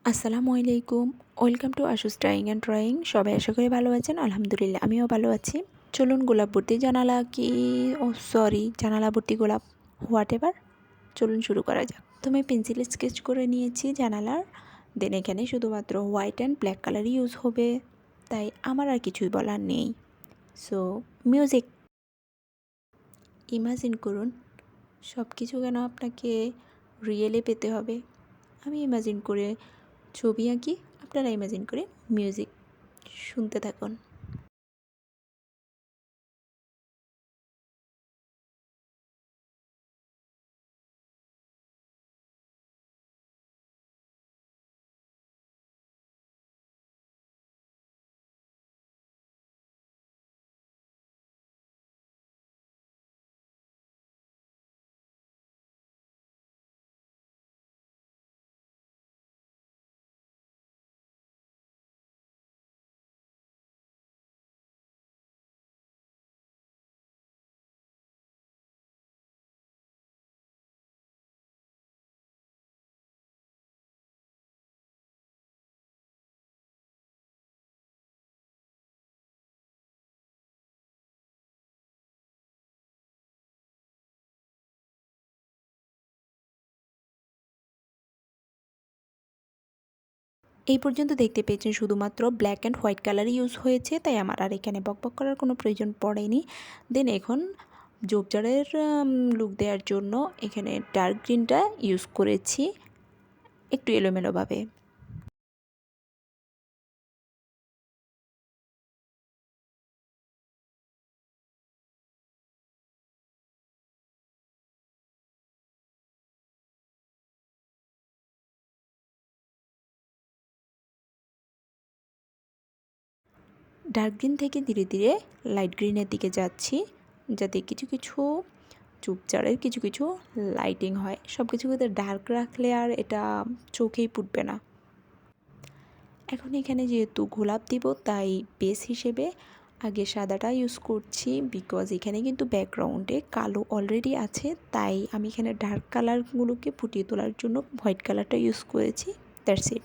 আসসালামু আলাইকুম। Welcome to Asus drawing and drawing. সবাই আশা করি ভালো আছেন। আলহামদুলিল্লাহ আমিও ভালো আছি। চলুন গোলাপ ভর্তি জানালা কি জানালা ভর্তি গোলাপ হোয়াটএভার। চলুন শুরু করা যাক। প্রথমে পেন্সিল স্কেচ করে নিয়েছি জানালার। দেন এখানে শুধুমাত্র হোয়াইট অ্যান্ড ব্ল্যাক কালারই ইউজ হবে, তাই আমার আর কিছুই বলার নেই। So music. ইমাজিন করুন সব কিছু কেন আপনাকে রিয়েলে পেতে হবে। আমি ইমাজিন করে ছবি আঁকি, আপনারা ইমাজিন করে মিউজিক শুনতে থাকুন। এই পর্যন্ত দেখতে পেয়েছেন শুধুমাত্র ব্ল্যাক অ্যান্ড হোয়াইট কালারই ইউজ হয়েছে, তাই আমার আর এখানে বকবক করার কোনো প্রয়োজন পড়েনি। দেন এখন ঝোপঝাড়ের লুক দেওয়ার জন্য এখানে ডার্ক গ্রিনটা ইউজ করেছি একটু এলোমেলোভাবে। ডার্ক গ্রিন থেকে ধীরে ধীরে লাইট গ্রিনের দিকে যাচ্ছি, যাতে কিছু কিছু ঝোপঝাড়ের কিছু কিছু লাইটিং হয়। সব কিছুকে ডার্ক রাখলে আর এটা চোখেই ফুটবে না। এখন এখানে যেহেতু গোলাপ দিব, তাই বেস হিসেবে আগে সাদাটা ইউজ করছি, বিকজ এখানে কিন্তু ব্যাকগ্রাউন্ডে কালো অলরেডি আছে, তাই আমি এখানে ডার্ক কালারগুলোকে ফুটিয়ে তোলার জন্য হোয়াইট কালারটা ইউজ করেছি। That's it.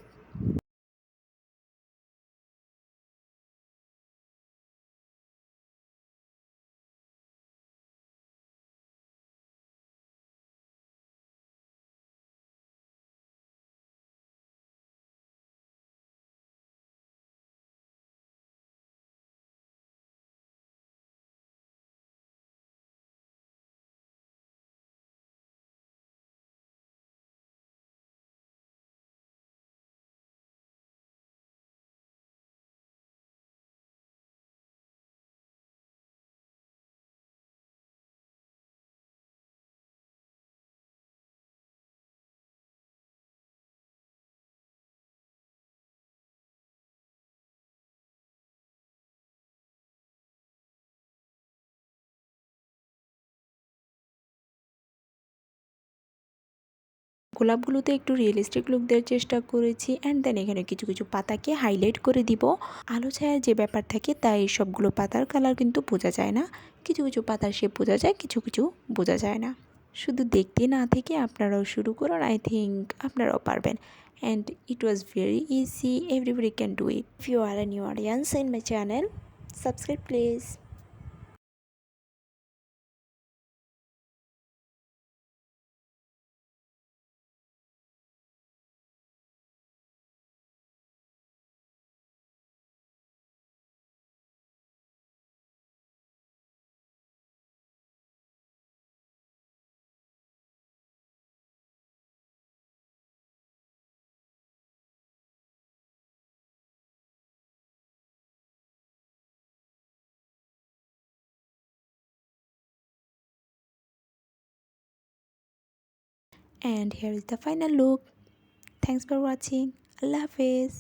গোলাপগুলোতে একটু রিয়েলিস্টিক লুক দেওয়ার চেষ্টা করেছি, অ্যান্ড দেন এখানে কিছু কিছু পাতাকে হাইলাইট করে দিব। আলো ছায়ার যে ব্যাপার থাকে, তাই সবগুলো পাতার কালার কিন্তু বোঝা যায় না। কিছু কিছু পাতার শেপ বোঝা যায়, কিছু কিছু বোঝা যায় না। শুধু দেখতে না থেকে আপনারাও শুরু করুন, আই থিঙ্ক আপনারাও পারবেন। And it was very easy, everybody can do it. If you are a new audience in my channel, subscribe please. And here is the final look. Thanks for watching. Allah Hafiz.